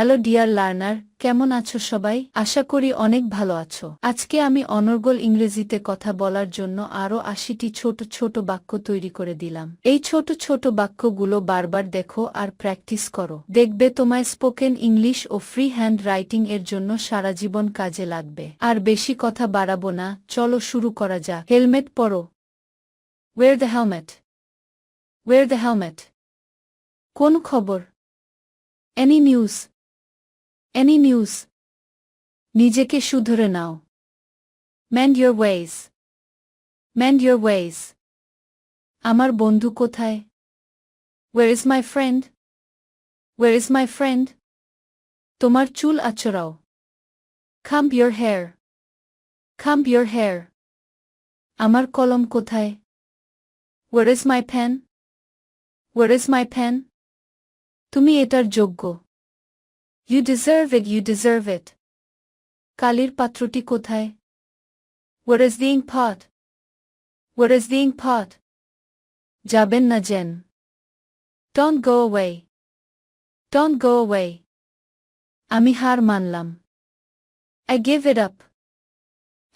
Hello dear learner, কেমন আছো সবাই? আশা করি অনেক ভালো আছো। আজকে আমি অনর্গল ইংরেজিতে কথা বলার জন্য আরও ৮০টি ছোট ছোট বাক্য তৈরি করে দিলাম। এই ছোট ছোট বাক্যগুলো বারবার দেখো আর প্র্যাকটিস করো। দেখবে তোমায় স্পোকেন ইংলিশ ও ফ্রি হ্যান্ড রাইটিং এর জন্য সারা জীবন কাজে লাগবে। আর বেশি কথা বাড়াবো না, চলো শুরু করা যাক। হেলমেট পরো। Wear the helmet. Wear the helmet. কোন খবর? Any news. Any news. নিজেকে শুধরে নাও। Mend your ways. Mend your ways. আমার বন্ধু কোথায়? Where is my friend? Where is my friend? তোমার চুল আঁচড়াও। Comb your hair. Comb your hair. আমার কলম কোথায়? Where is my pen? Where is my pen? তুমি এটার যোগ্য। You deserve it, you deserve it. কালির পাত্রটি কোথায়? Where is the ink pot? Where is the ink pot? যাবেন না যেন। Don't go away. Don't go away. আমি হার মানলাম। I give it up.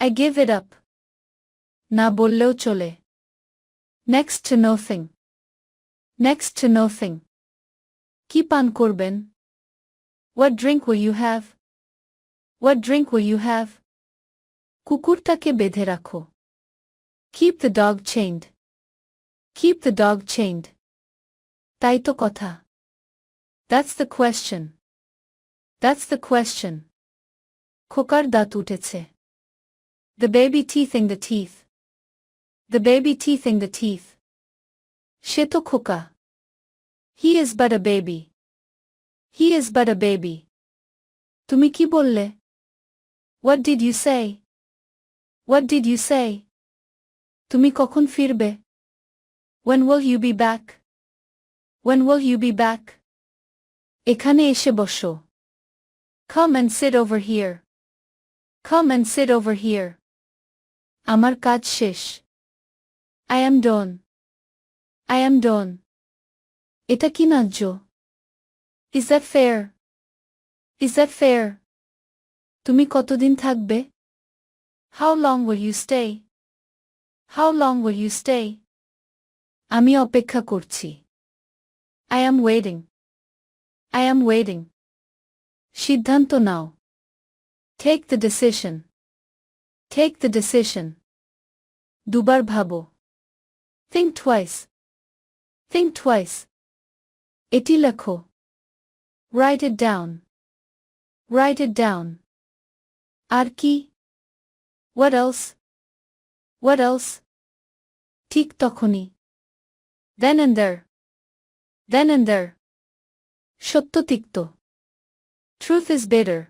I give it up. না বললেও চলে। Next to nothing. Next to nothing. কি পান করবেন? What drink will you have? What drink will you have? কুকুরটাকে বেঁধে রাখো। Keep the dog chained. Keep the dog chained. তাই তো কথা। That's the question. That's the question. খোকার দাঁত উঠেছে। The baby teething the teeth. The baby teething the teeth. সে তো খোকা। He is but a baby. He is but a baby. তুমি কি বললে? What did you say? What did you say? তুমি কখন ফিরবে? When will you be back? When will you be back? এখানে এসে বসো। Come and sit over here. Come and sit over here. আমার কাজ শেষ। I am done. I am done. এটা কি ন্যায্য? Is that fair? Is that fair? তুমি কতদিন থাকবে? How long will you stay? How long will you stay? আমি অপেক্ষা করছি। I am waiting. I am waiting. সিদ্ধান্ত নাও। Take the decision. Take the decision. দুবার ভাবো। Think twice. Think twice. এটি লেখো। Write it down. Write it down. আর কি? What else? What else? ঠিক তখনই। Then and there. Then and there. সত্য তিক্ত। Truth is bitter.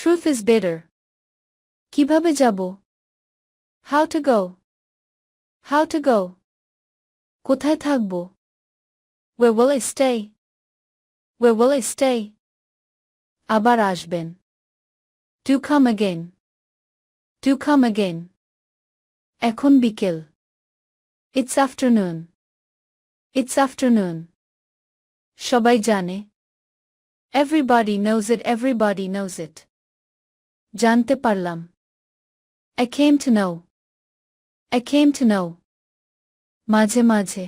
Truth is bitter. কিভাবে যাব? How to go? How to go? কোথায় থাকব? Where will I stay? Where will I stay? আবার আসবেন। Do come again. Do come again. এখন বিকেল। It's afternoon. It's afternoon. সবাই জানে। Everybody knows it, everybody knows it. জানতে পারলাম। I came to know. I came to know. মাঝে মাঝে।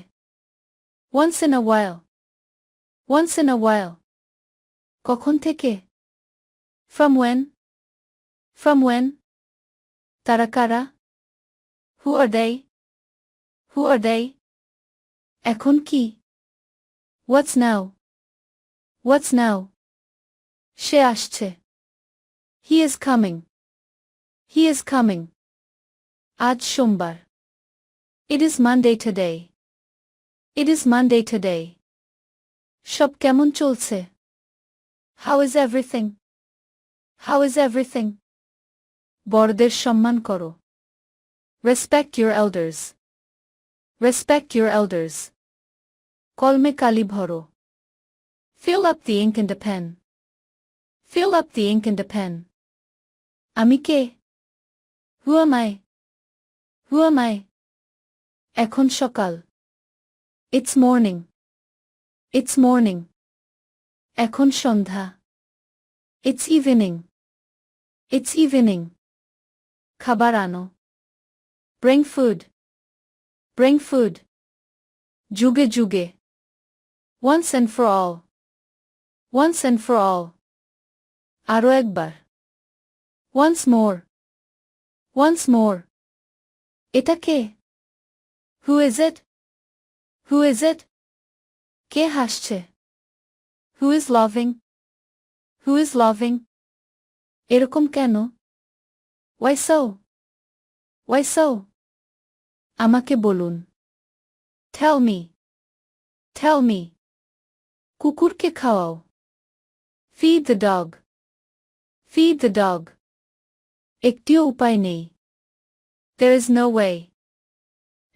Once in a while. Once in a while. কখন থেকে? From when? From when? তারা কারা? Who are they? Who are they? এখন কি? What's now? What's now? সে আসছে। He is coming. He is coming. আজ সোমবার। It is Monday today. It is Monday today. সব কেমন চলছে? How is everything? How is everything? বড়দের সম্মান করো। Respect your elders. Respect your elders. কলমে কালি ভরো। Fill up the ink in the pen. Fill up the ink in the pen. আমি কে? Who am I? Who am I? এখন সকাল। It's morning. It's morning. এখন সন্ধ্যা। It's evening. It's evening. খাবার আনো. Bring food. Bring food. যুগে যুগে. Once and for all. Once and for all. আরো একবার. Once more. Once more. এটা কে? Who is it? Who is it? কে হাসছে? Who is laughing? Who is laughing? এরকম কেন? Why so? Why so? আমাকে বলুন. Tell me. Tell me. কুকুরকে খাওয়াও. Feed the dog. Feed the dog. একটিও উপায় নেই. There is no way.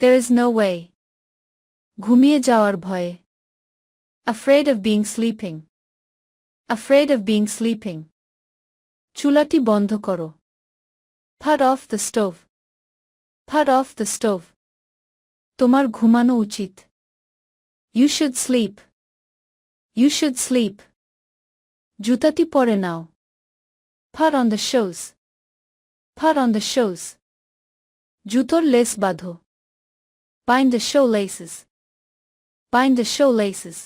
There is no way. ঘুমিয়ে যাওয়ার ভয়ে. Afraid of being sleeping. Afraid of being sleeping. চুলাটি বন্ধ করো. Put off the stove. Put off the stove. তোমার ঘুমানো উচিত. You should sleep. You should sleep. জুতাটি পরে নাও. Put on the shoes. Put on the shoes. জুতোর লেস বাঁধো. Bind the shoelaces. Bind the shoelaces.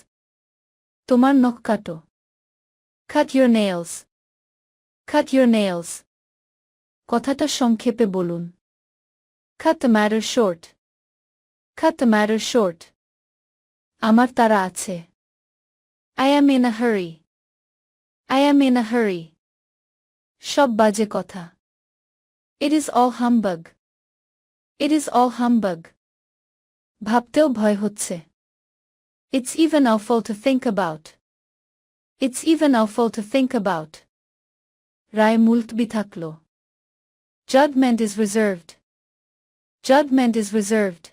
তোমার নখ কাটো. Cut your nails. Cut your nails. কথাটা সংক্ষেপে বলুন. Cut the matter short. Cut the matter short. আমার তাড়া আছে. I am in a hurry. I am in a hurry. সব বাজে কথা. It is all humbug. It is all humbug. ভাবতেও ভয় হচ্ছে. It's even awful to think about. It's even awful to think about. রায় মুলতবি থাকলো. Judgment is reserved. Judgment is reserved.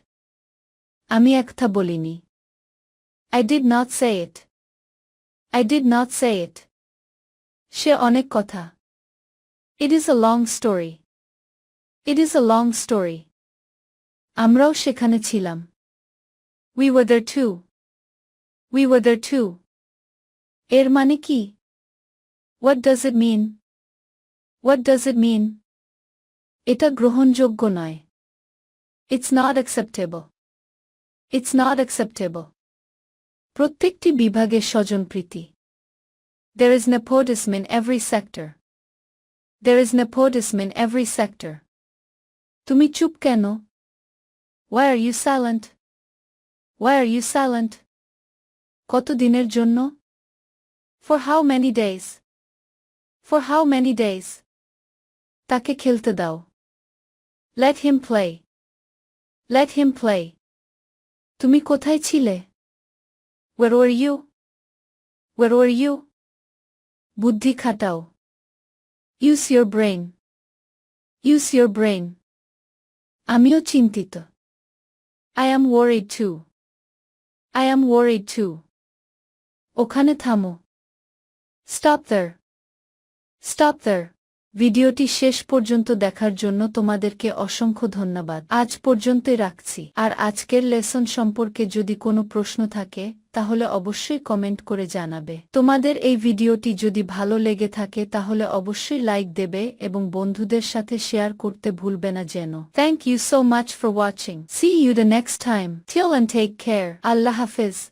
আমি একটা বলিনি. I did not say it. I did not say it. সে অনেক কথা. It is a long story. It is a long story. আমরাও সেখানে ছিলাম. We were there too. We were there too. এর মানে কি? What does it mean? What does it mean? এটা গ্রহণযোগ্য নয়. It's not acceptable. It's not acceptable. প্রত্যেকটি বিভাগে স্বজনপ্রীতি. There is nepotism in every sector. There is nepotism in every sector. তুমি চুপ কেন? Why are you silent? Why are you silent? কত দিনের জন্য? For how many days? For how many days? তাকে খেলতে দাও. Let him play. Let him play. তুমি কোথায় ছিলে? Where were you? Where were you? বুদ্ধি খাটাও. Use your brain. Use your brain. আমিও চিন্তিত. I am worried too. I am worried too. ওখানে থামো. Stop there. Stop there. ভিডিওটি শেষ পর্যন্ত দেখার জন্য তোমাদেরকে অসংখ্য ধন্যবাদ. আজ পর্যন্তই রাখছি. আর আজকের লেসন সম্পর্কে যদি কোনো প্রশ্ন থাকে তাহলে অবশ্যই কমেন্ট করে জানাবে. তোমাদের এই ভিডিওটি যদি ভালো লেগে থাকে তাহলে অবশ্যই লাইক দেবে এবং বন্ধুদের সাথে শেয়ার করতে ভুলবে না যেন. Thank you so much for watching. See you the next time. Till and take care. আল্লাহ হাফেজ.